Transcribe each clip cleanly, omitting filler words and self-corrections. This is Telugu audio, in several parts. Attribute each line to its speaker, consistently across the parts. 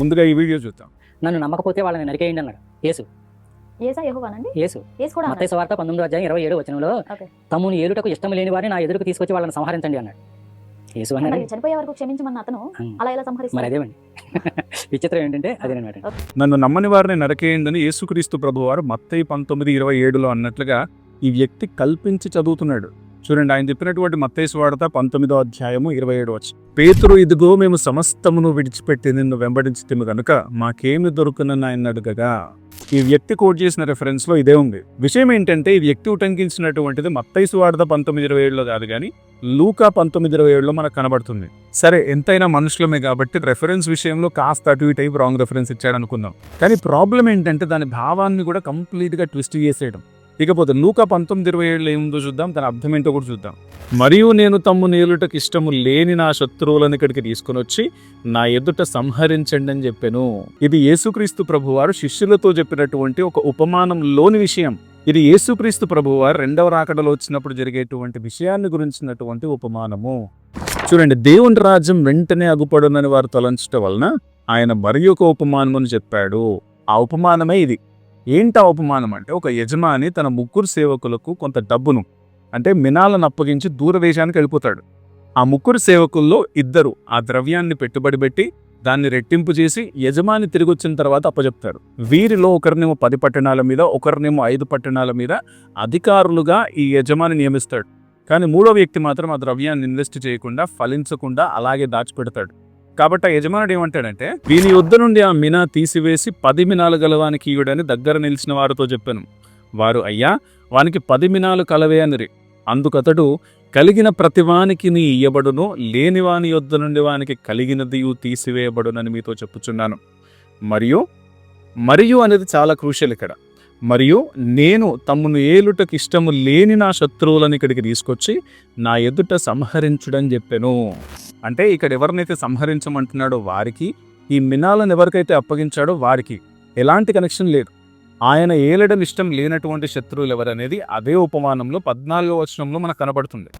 Speaker 1: ముందుగా ఈ వీడియో చూద్దాం.
Speaker 2: నన్ను నమ్మకపోతే వాళ్ళని నరికేయండి అన్నాడు యేసు. యేసు మత్తయి సువార్త 19:27
Speaker 3: ఓకే.
Speaker 2: తమ్ముని ఏలుటకు ఇష్టం లేని వారిని నా ఎదురుకు తీసుకొచ్చి వాళ్ళని సంహరించండి అన్నాడు. యేసు అన్నాడు.
Speaker 3: చనిపోయే వరకు క్షమించమన్న అతను అలా ఎలా సంహరిస్తాడు?
Speaker 2: మరి అదేమండి విచిత్రం ఏంటంటే అదేనమాట.
Speaker 1: నన్ను నమ్మని వారిని నరకేయండి యేసుక్రీస్తు ప్రభువారు మత్తయి 19:27 అన్నట్లుగా ఈ వ్యక్తి కల్పించి చదువుతున్నాడు. చూడండి, ఆయన చెప్పినటువంటి మత్తయి సువార్త 19:27 పేతురు, ఇదిగో మేము సమస్తమును విడిచిపెట్టి నిన్ను వెంబడించితిమి గనుక మాకేమి దొరుకునని ఆయన అడగగా. ఈ వ్యక్తి కోట్ చేసిన రెఫరెన్స్ లో ఇదే ఉంది. విషయం ఏంటంటే ఈ వ్యక్తి ఉటంకించినటువంటిది మత్తయి సువార్త 19:27 కాదు, కానీ లూకా 19:27 మనకు కనబడుతుంది. సరే, ఎంతైనా మనుషులమే కాబట్టి రెఫరెన్స్ విషయంలో కాస్త అటు ఇటు టైప్ రాంగ్ రెఫరెన్స్ ఇచ్చాడు అనుకుందాం. కానీ ప్రాబ్లం ఏంటంటే దాని భావాన్ని కూడా కంప్లీట్ గా ట్విస్ట్ చేసేయడం. ఇకపోతే లూకా 19:27 ఏముందో చూద్దాం, దాని అర్థం ఏంటో కూడా చూద్దాం. మరియు నేను తమ్ముని ఏలుటకు ఇష్టము లేని నా శత్రువులను ఇక్కడికి తీసుకుని వచ్చి నా ఎదుట సంహరించండి అని చెప్పాను. ఇది యేసుక్రీస్తు ప్రభువారు శిష్యులతో చెప్పినటువంటి ఒక ఉపమానంలోని విషయం. ఇది యేసుక్రీస్తు ప్రభువారు రెండవ రాకడలో వచ్చినప్పుడు జరిగేటువంటి విషయాన్ని గురించినటువంటి ఉపమానము. చూడండి, దేవుని రాజ్యం వెంటనే అగుపడునని వారు తలంచటం వలన ఆయన మరి ఒక ఉపమానమును చెప్పాడు. ఆ ఉపమానమే ఇది. ఏంటి ఆ ఉపమానం అంటే, ఒక యజమాని తన 3 సేవకులకు కొంత డబ్బును అంటే మినాలను అప్పగించి దూరదేశానికి వెళ్ళిపోతాడు. ఆ 3 సేవకుల్లో 2 ఆ ద్రవ్యాన్ని పెట్టుబడి పెట్టి దాన్ని రెట్టింపు చేసి యజమాని తిరిగి వచ్చిన తర్వాత అప్పచెప్తారు. వీరిలో ఒకరినేమో 10 పట్టణాల మీద, ఒకరినేమో 5 పట్టణాల మీద అధికారులుగా ఈ యజమాని నియమిస్తాడు. కానీ 3వ వ్యక్తి మాత్రం ఆ ద్రవ్యాన్ని ఇన్వెస్ట్ చేయకుండా, ఫలించకుండా అలాగే దాచిపెడతాడు. కాబట్టి ఆ యజమానుడు ఏమంటాడంటే, వీని యొద్ద నుండి ఆ మినా తీసివేసి 10 మినాలు గలవానికి ఇయుడని దగ్గర నిలిచిన వారితో చెప్పాను. వారు, అయ్యా, వానికి 10 మినాలు కలవే అనిరి. అందుకతడు, కలిగిన ప్రతివానికి నీ ఇయ్యబడును, లేనివాని యొద్ద నుండి వానికి కలిగినదియు తీసివేయబడునని మీతో చెప్పుచున్నాను. మరియు అనేది చాలా క్రూషియల్ ఇక్కడ. మరియు నేను తమ్మును ఏలుటకు ఇష్టము లేని నా శత్రువులను ఇక్కడికి తీసుకొచ్చి నా ఎదుట సంహరించుడని చెప్పాను. అంటే ఇక్కడ ఎవరినైతే సంహరించమంటున్నాడో వారికి, ఈ మినాలను ఎవరికైతే అప్పగించాడో వారికి ఎలాంటి కనెక్షన్ లేదు. ఆయన ఏలడం ఇష్టం లేనటువంటి శత్రువులు ఎవరనేది అదే ఉపమానంలో 14వ వచనంలో మనకు కనబడుతుంది.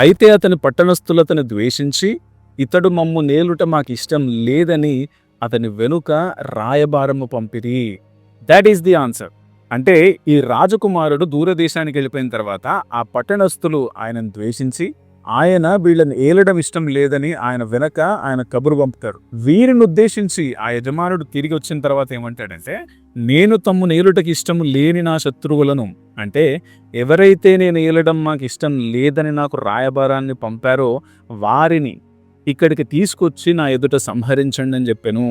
Speaker 1: అయితే అతని పట్టణస్థులతను ద్వేషించి, ఇతడు మమ్ము నేలుట మాకు ఇష్టం లేదని అతని వెనుక రాయబారము పంపిరి. That is the answer. అంటే ఈ రాజకుమారుడు దూరదేశానికి వెళ్ళిపోయిన తర్వాత ఆ పట్టణస్థులు ఆయనను ద్వేషించి, ఆయన వీళ్ళని ఏలడం ఇష్టం లేదని ఆయన వెనక ఆయన కబురు పంపుతారు. వీరిని ఉద్దేశించి ఆ యజమానుడు తిరిగి వచ్చిన తర్వాత ఏమంటాడంటే, నేను తమ్మును ఏలుటకి ఇష్టం లేని నా శత్రువులను, అంటే ఎవరైతే నేను ఏలడం మాకు ఇష్టం లేదని నాకు రాయబారాన్ని పంపారో వారిని ఇక్కడికి తీసుకొచ్చి నా ఎదుట సంహరించండి అని చెప్పాను.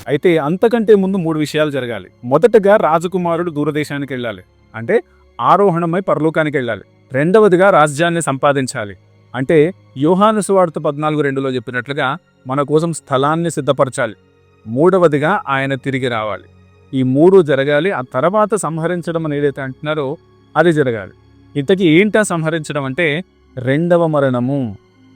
Speaker 1: అయితే అంతకంటే ముందు 3 విషయాలు జరగాలి. మొదటగా రాజకుమారుడు దూరదేశానికి వెళ్ళాలి, అంటే ఆరోహణమై పరలోకానికి వెళ్ళాలి. రెండవదిగా రాజ్యాన్ని సంపాదించాలి, అంటే యోహాను సువార్త 14:2 చెప్పినట్లుగా మన కోసం స్థలాన్ని సిద్ధపరచాలి. మూడవదిగా ఆయన తిరిగి రావాలి. ఈ 3 జరగాలి. ఆ తర్వాత సంహరించడం అని ఏదైతే అంటున్నారో అది జరగాలి. ఇంతకీ ఏంటా సంహరించడం అంటే, రెండవ మరణము.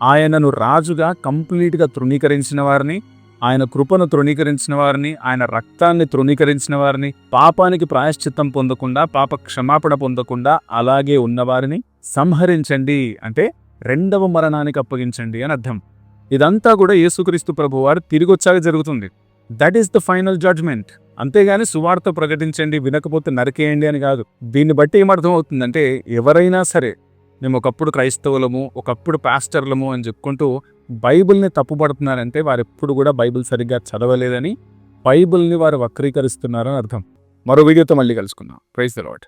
Speaker 1: ఆయనను రాజుగా కంప్లీట్గా తృణీకరించిన వారిని, ఆయన కృపను తృణీకరించిన వారిని, ఆయన రక్తాన్ని తృణీకరించిన వారిని, పాపానికి ప్రాయశ్చిత్తం పొందకుండా, పాప క్షమాపణ పొందకుండా అలాగే ఉన్నవారిని సంహరించండి, అంటే రెండవ మరణానికి అప్పగించండి అని అర్థం. ఇదంతా కూడా యేసుక్రీస్తు ప్రభువారు తిరిగి వచ్చాక జరుగుతుంది. That is the final judgement. అంతేగాని సువార్త ప్రకటించండి, వినకపోతే నరికేయండి అని కాదు. దీన్ని బట్టి ఏమర్థం అవుతుందంటే, ఎవరైనా సరే మేము ఒకప్పుడు క్రైస్తవులము, ఒకప్పుడు పాస్టర్లము అని చెప్పుకుంటూ బైబిల్ని తప్పుపడుతున్నారంటే వారు ఎప్పుడు కూడా బైబిల్ సరిగ్గా చదవలేదని, బైబిల్ని వారు వక్రీకరిస్తున్నారని అర్థం. మరో వీడియోతో మళ్ళీ కలుసుకుందాం. Praise the lord.